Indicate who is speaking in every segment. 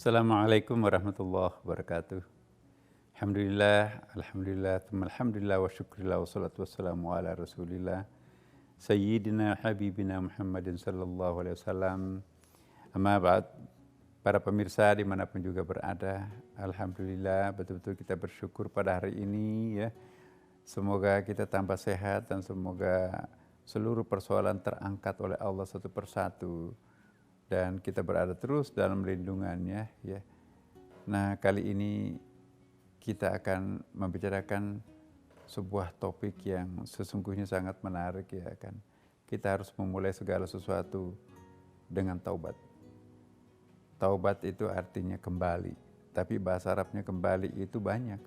Speaker 1: Assalamualaikum warahmatullahi wabarakatuh. Alhamdulillah, thumma alhamdulillah wa syukurillah wa salatu wassalamu ala rasulillah Sayyidina Habibina Muhammadin sallallahu alaihi wasallam. Amma ba'd, para pemirsa dimanapun juga berada, alhamdulillah betul-betul kita bersyukur pada hari ini ya. Semoga kita tambah sehat dan semoga seluruh persoalan terangkat oleh Allah satu persatu dan kita berada terus dalam lindungannya ya. Nah, kali ini kita akan membicarakan sebuah topik yang sesungguhnya sangat menarik ya kan. Kita harus memulai segala sesuatu dengan taubat. Taubat itu artinya kembali, tapi bahasa Arabnya kembali itu banyak.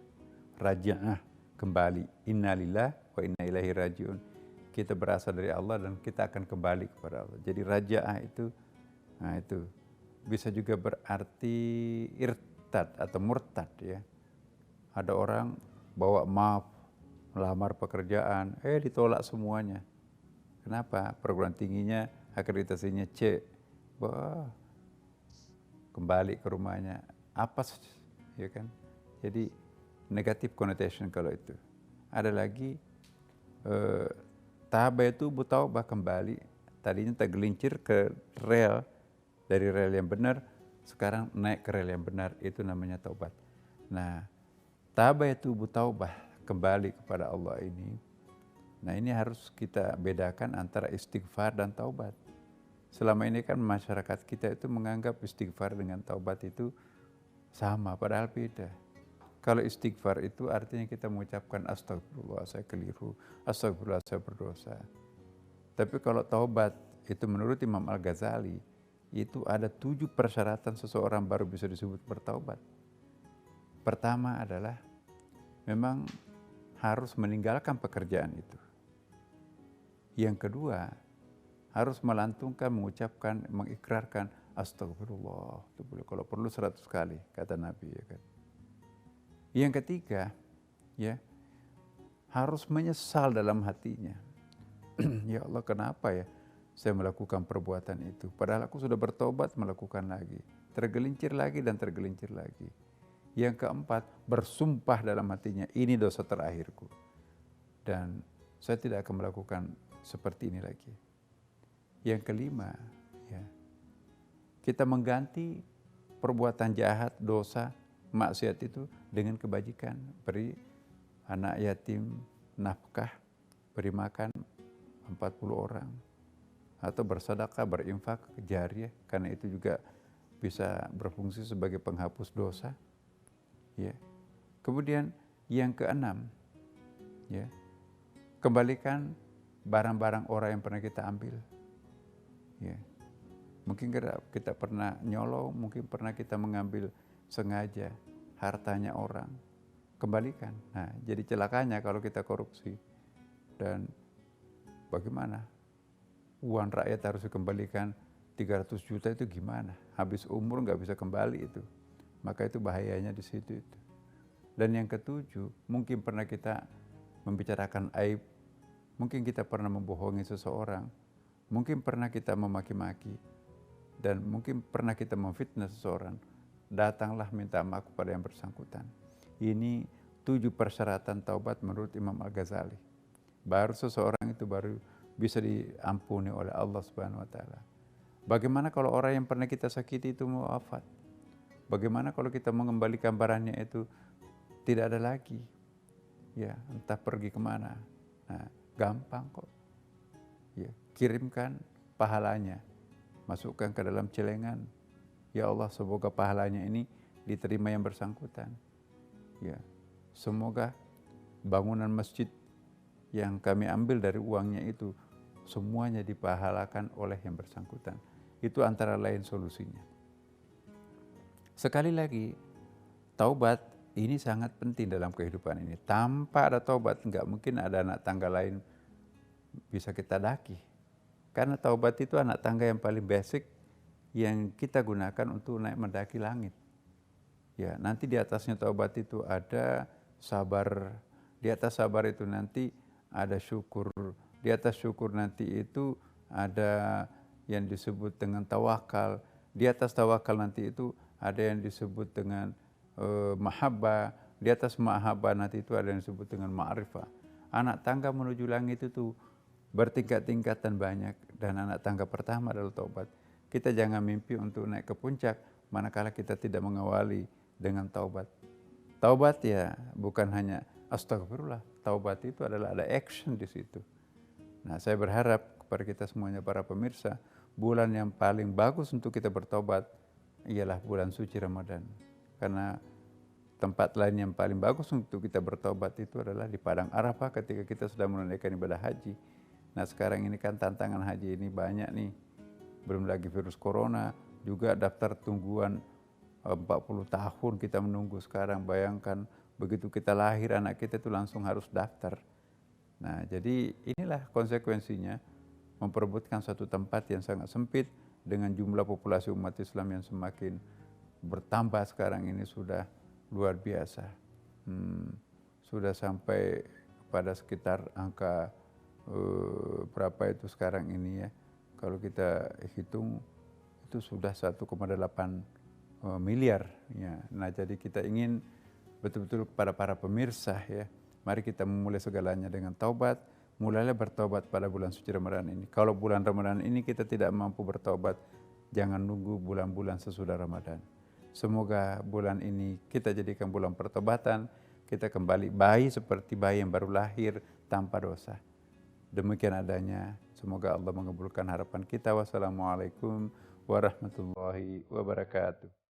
Speaker 1: Raja'ah, kembali. Innalillah wa inna ilaihi rajiun. Kita berasal dari Allah dan kita akan kembali kepada Allah. Jadi raja'ah itu, nah itu bisa juga berarti irtad atau murtad ya. Ada orang bawa map, melamar pekerjaan, ditolak semuanya. Kenapa? Perguruan tingginya akreditasinya C. Wah, kembali ke rumahnya. Apa ya kan? Jadi negatif connotation kalau itu. Ada lagi taaba itu butaubah kembali. Tadinya tergelincir ke rel, dari rel yang benar, sekarang naik ke rel yang benar, itu namanya taubat. Nah, taaba itu butaubah, kembali kepada Allah ini. Nah, ini harus kita bedakan antara istighfar dan taubat. Selama ini kan masyarakat kita itu menganggap istighfar dengan taubat itu sama, padahal beda. Kalau istighfar itu artinya kita mengucapkan astagfirullah saya keliru, astagfirullah saya berdosa. Tapi kalau taubat itu menurut Imam Al-Ghazali itu ada 7 persyaratan seseorang baru bisa disebut bertaubat. Pertama adalah memang harus meninggalkan pekerjaan itu. Yang kedua, harus melantungkan, mengucapkan, mengikrarkan astagfirullah. Itu boleh, kalau perlu 100 kali, kata Nabi ya kan. Yang ketiga, ya, harus menyesal dalam hatinya. Ya Allah, kenapa ya saya melakukan perbuatan itu? Padahal aku sudah bertobat, melakukan lagi. Tergelincir lagi dan tergelincir lagi. Yang keempat, bersumpah dalam hatinya, ini dosa terakhirku. Dan saya tidak akan melakukan seperti ini lagi. Yang kelima, ya, kita mengganti perbuatan jahat, dosa, maksiat itu dengan kebajikan. Beri anak yatim nafkah, beri makan 40 orang. Atau bersedekah, berinfak, jariyah, karena itu juga bisa berfungsi sebagai penghapus dosa. Ya. Kemudian yang keenam, ya, kembalikan barang-barang orang yang pernah kita ambil. Ya. Mungkin kita pernah nyolong, mungkin pernah kita mengambil sengaja hartanya orang. Kembalikan. Nah, jadi celakanya kalau kita korupsi. Dan bagaimana? Uang rakyat harus dikembalikan 300 juta itu gimana? Habis umur nggak bisa kembali itu. Maka itu bahayanya di situ itu. Dan yang ketujuh, mungkin pernah kita membicarakan aib, mungkin kita pernah membohongi seseorang, mungkin pernah kita memaki-maki, dan mungkin pernah kita memfitnah seseorang. Datanglah minta maaf kepada yang bersangkutan. Ini 7 persyaratan taubat menurut Imam Al-Ghazali. Baru seseorang itu baru bisa diampuni oleh Allah Subhanahu wa taala. Bagaimana kalau orang yang pernah kita sakiti itu mau wafat? Bagaimana kalau kita mengembalikan barangnya itu tidak ada lagi? Ya, entah pergi kemana. Nah, gampang kok. Ya, kirimkan pahalanya. Masukkan ke dalam celengan. Ya Allah, semoga pahalanya ini diterima yang bersangkutan. Ya, semoga bangunan masjid yang kami ambil dari uangnya itu semuanya dipahalakan oleh yang bersangkutan. Itu antara lain solusinya. Sekali lagi, taubat ini sangat penting dalam kehidupan ini. Tanpa ada taubat, nggak mungkin ada anak tangga lain bisa kita daki. Karena taubat itu anak tangga yang paling basic yang kita gunakan untuk naik mendaki langit. Ya, nanti di atasnya taubat itu ada sabar. Di atas sabar itu nanti ada syukur. Di atas syukur nanti itu ada yang disebut dengan tawakal. Di atas tawakal nanti itu ada yang disebut dengan mahabbah, di atas mahabbah nanti itu ada yang disebut dengan ma'rifah. Anak tangga menuju langit itu bertingkat-tingkat dan banyak, dan anak tangga pertama adalah taubat. Kita jangan mimpi untuk naik ke puncak manakala kita tidak mengawali dengan taubat. Taubat ya bukan hanya astagfirullah, taubat itu adalah ada action di situ. Nah, saya berharap kepada kita semuanya para pemirsa, bulan yang paling bagus untuk kita bertobat ialah bulan suci Ramadan. Karena tempat lain yang paling bagus untuk kita bertobat itu adalah di Padang Arafah ketika kita sudah menunaikan ibadah haji. Nah, sekarang ini kan tantangan haji ini banyak nih. Belum lagi virus corona, juga daftar tungguan 40 tahun kita menunggu sekarang. Bayangkan begitu kita lahir anak kita itu langsung harus daftar. Nah, jadi inilah konsekuensinya memperebutkan suatu tempat yang sangat sempit dengan jumlah populasi umat Islam yang semakin bertambah sekarang ini sudah luar biasa. Sudah sampai pada sekitar angka berapa itu sekarang ini ya. Kalau kita hitung itu sudah 1,8 miliar ya. Nah, jadi kita ingin betul-betul kepada para pemirsa ya, mari kita memulai segalanya dengan taubat. Mulailah bertobat pada bulan suci Ramadan ini. Kalau bulan Ramadan ini kita tidak mampu bertobat, jangan nunggu bulan-bulan sesudah Ramadan. Semoga bulan ini kita jadikan bulan pertobatan, kita kembali bayi seperti bayi yang baru lahir tanpa dosa. Demikian adanya, semoga Allah mengabulkan harapan kita. Wassalamualaikum warahmatullahi wabarakatuh.